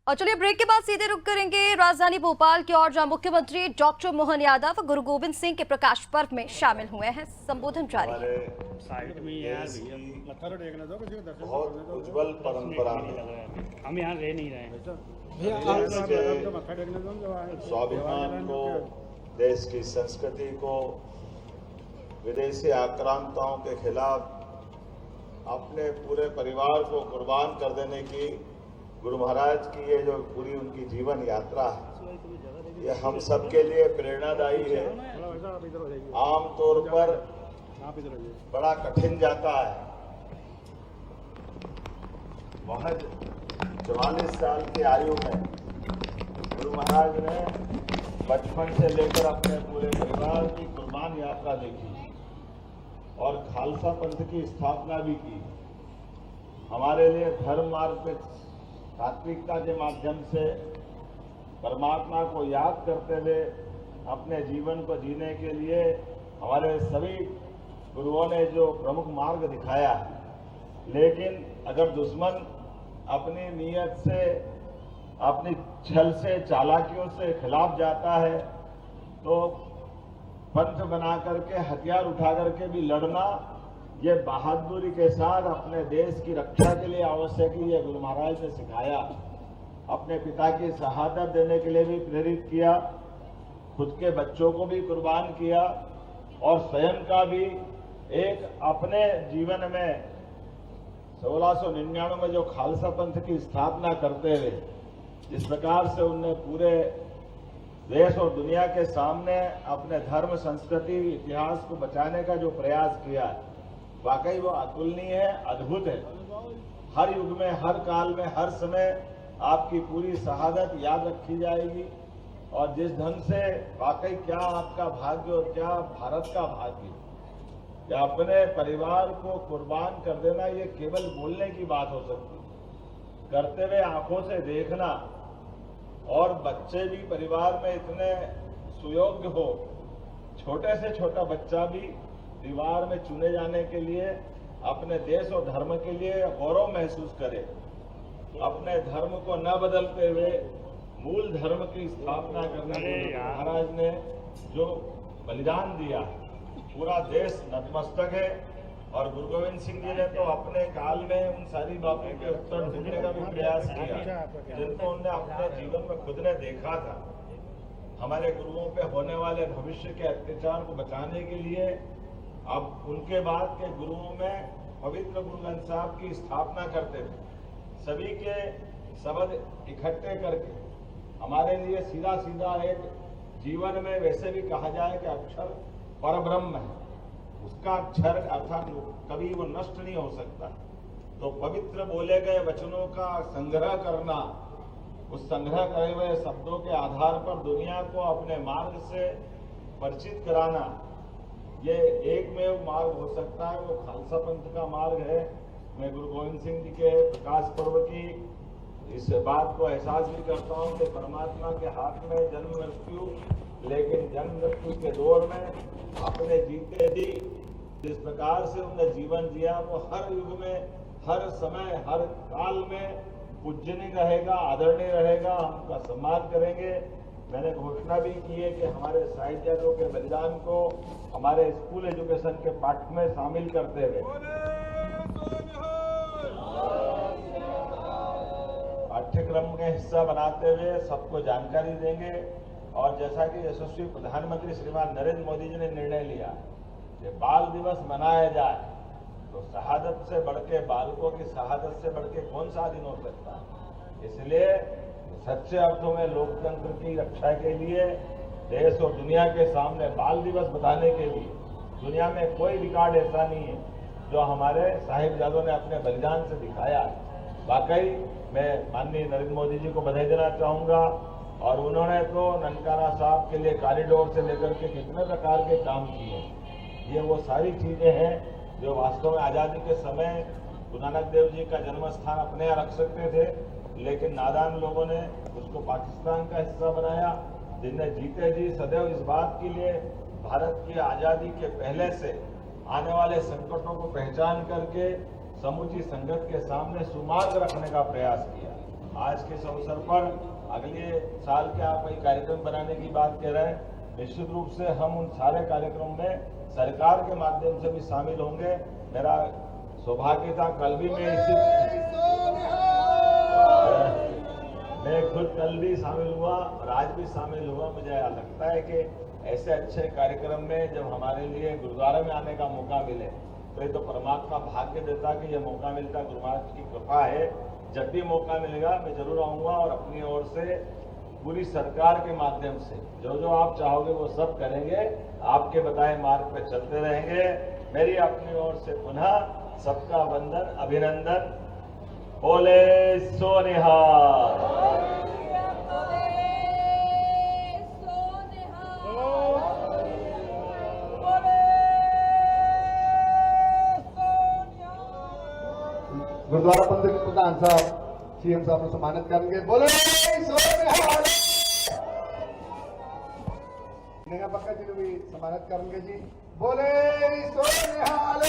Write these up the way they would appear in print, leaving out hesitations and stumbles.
और चलिए ब्रेक के बाद सीधे रुक करेंगे राजधानी भोपाल की ओर, जहां मुख्यमंत्री डॉक्टर मोहन यादव गुरु गोविंद सिंह के प्रकाश पर्व में शामिल हुए हैं। संबोधन जारी है। साइड में यार भैया मत्था तो टेकने दो, किसी को दर्शन बहुत करने दो। उज्जवल परंपरा नहीं लग रहा है, हम यहाँ रह नहीं रहे हैं। भैया देश आप के तो मत्था टेकने दो, जो आए स्वाभिमान को, देश की संस्कृति को विदेशी आक्रांताओं के खिलाफ अपने पूरे परिवार को कुर्बान कर देने की गुरु महाराज की ये जो पूरी उनकी जीवन यात्रा है, ये हम सबके लिए प्रेरणादायी है। थोड़ा वैसा आप इधर हो जाइए, आमतौर पर आप इधर हो जाइए। बड़ा कठिन जाता है। महज 44 साल की आयु में गुरु महाराज ने बचपन से लेकर अपने पूरे परिवार की कुर्बान यात्रा देखी और खालसा पंथ की स्थापना भी की। हमारे लिए धर्म मार्ग पे सात्विकता के माध्यम से परमात्मा को याद करते हुए अपने जीवन को जीने के लिए हमारे सभी गुरुओं ने जो प्रमुख मार्ग दिखाया है, लेकिन अगर दुश्मन अपनी नीयत से, अपनी छल से, चालाकियों से खिलाफ जाता है तो पंथ बना करके, हथियार उठा करके भी लड़ना, ये बहादुरी के साथ अपने देश की रक्षा के लिए आवश्यक है। ये गुरु महाराज ने सिखाया। अपने पिता की शहादत देने के लिए भी प्रेरित किया, खुद के बच्चों को भी कुर्बान किया और स्वयं का भी एक अपने जीवन में 1699 में जो खालसा पंथ की स्थापना करते हुए जिस प्रकार से उनने पूरे देश और दुनिया के सामने अपने धर्म, संस्कृति, इतिहास को बचाने का जो प्रयास किया, वाकई वो अतुलनीय है, अद्भुत है। हर युग में, हर काल में, हर समय आपकी पूरी शहादत याद रखी जाएगी और जिस ढंग से वाकई क्या आपका भाग्य और क्या भारत का भाग्य, या अपने परिवार को कुर्बान कर देना, ये केवल बोलने की बात हो सकती, करते हुए आंखों से देखना। और बच्चे भी परिवार में इतने सुयोग्य हो, छोटे से छोटा बच्चा भी परिवार में चुने जाने के लिए अपने देश और धर्म के लिए गौरव महसूस करे, अपने धर्म को न बदलते हुए मूल धर्म की स्थापना करने के लिए महाराज ने जो बलिदान दिया, पूरा देश नतमस्तक है। और गुरु गोविंद सिंह जी ने तो अपने काल में उन सारी बातों के उत्तर ढूंढने का भी प्रयास किया जिनको उन्होंने अपने जीवन में खुद ने देखा था। हमारे गुरुओं पे होने वाले भविष्य के अत्याचार को बचाने के लिए अब उनके बाद के गुरुओं में पवित्र गुरु ग्रंथ साहब की स्थापना करते थे। सभी के शब्द इकट्ठे करके हमारे लिए सीधा सीधा एक जीवन में वैसे भी कहा जाए कि अक्षर परब्रह्म है, उसका अक्षर अर्थात कभी वो नष्ट नहीं हो सकता। तो पवित्र बोले गए वचनों का संग्रह करना, उस संग्रह करे हुए शब्दों के आधार पर दुनिया को अपने मार्ग से परिचित कराना, ये एकमेव मार्ग हो सकता है, वो खालसा पंथ का मार्ग है। मैं गुरु गोविंद सिंह जी के प्रकाश पर्व की इस बात को एहसास भी करता हूँ कि परमात्मा के हाथ में जन्म मृत्यु, लेकिन जन्म मृत्यु के दौर में अपने जीते जी जिस प्रकार से उन्होंने जीवन जिया, वो हर युग में, हर समय, हर काल में पूजनीय रहेगा, आदरणीय रहेगा, हम उनका सम्मान करेंगे। मैंने घोषणा भी की है कि हमारे साहित्यकारों के बलिदान को हमारे स्कूल एजुकेशन के पाठ में शामिल करते हुए पाठ्यक्रम के हिस्सा बनाते हुए सबको जानकारी देंगे। और जैसा कि यशस्वी प्रधानमंत्री श्रीमान नरेंद्र मोदी जी ने निर्णय लिया कि बाल दिवस मनाया जाए, तो शहादत से बढ़ के, बालकों की शहादत से बढ़ के कौन सा दिन हो सकता है। इसलिए सच्चे अर्थों में लोकतंत्र की रक्षा के लिए देश और दुनिया के सामने बाल दिवस बताने के लिए दुनिया में कोई रिकॉर्ड ऐसा नहीं है जो हमारे साहिबजादों ने अपने बलिदान से दिखाया। वाकई मैं माननीय नरेंद्र मोदी जी को बधाई देना चाहूंगा। और उन्होंने तो ननकाना साहब के लिए कॉरिडोर से लेकर के कितने प्रकार के काम किए। ये वो सारी चीजें हैं जो वास्तव में आज़ादी के समय गुरु नानक देव जी का जन्म स्थान अपने यहाँ रख सकते थे, लेकिन नादान लोगों ने उसको पाकिस्तान का हिस्सा बनाया, जिनने जीते जी सदैव इस बात के लिए भारत की आज़ादी के पहले से आने वाले संकटों को पहचान करके समूची संगत के सामने सुमार्ग रखने का प्रयास किया। आज के इस अवसर पर अगले साल के आप कोई कार्यक्रम बनाने की बात कह रहे हैं। निश्चित रूप से हम उन सारे कार्यक्रम में सरकार के माध्यम से भी शामिल होंगे। मेरा सौभाग्य था, कल भी मैं खुद कल भी शामिल हुआ और आज भी शामिल हुआ। मुझे लगता है कि ऐसे अच्छे कार्यक्रम में जब हमारे लिए गुरुद्वारा में आने का मौका मिले तो ये तो परमात्मा भाग्य देता कि ये मौका मिलता, गुरु महाराज की कृपा है। जब भी मौका मिलेगा मैं जरूर आऊंगा और अपनी ओर से पूरी सरकार के माध्यम से जो जो आप चाहोगे वो सब करेंगे, आपके बताए मार्ग पर चलते रहेंगे। मेरी अपनी ओर से पुनः सबका वंदन, अभिनंदन। बोले सो निहाल। गुरुद्वारा पंथ के प्रधान साहब सीएम साहब को सम्मानित करेंगे। बोले नेहा पक्का जी को भी सम्मानित करेंगे जी। बोले सोनिहाल।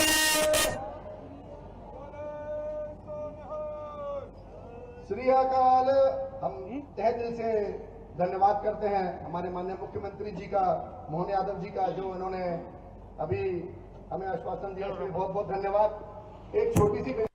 श्री अकाल। हम तहे दिल से धन्यवाद करते हैं हमारे माननीय मुख्यमंत्री जी का, मोहन यादव जी का, जो इन्होंने अभी हमें आश्वासन दिया, उसके लिए बहुत बहुत धन्यवाद। एक छोटी सी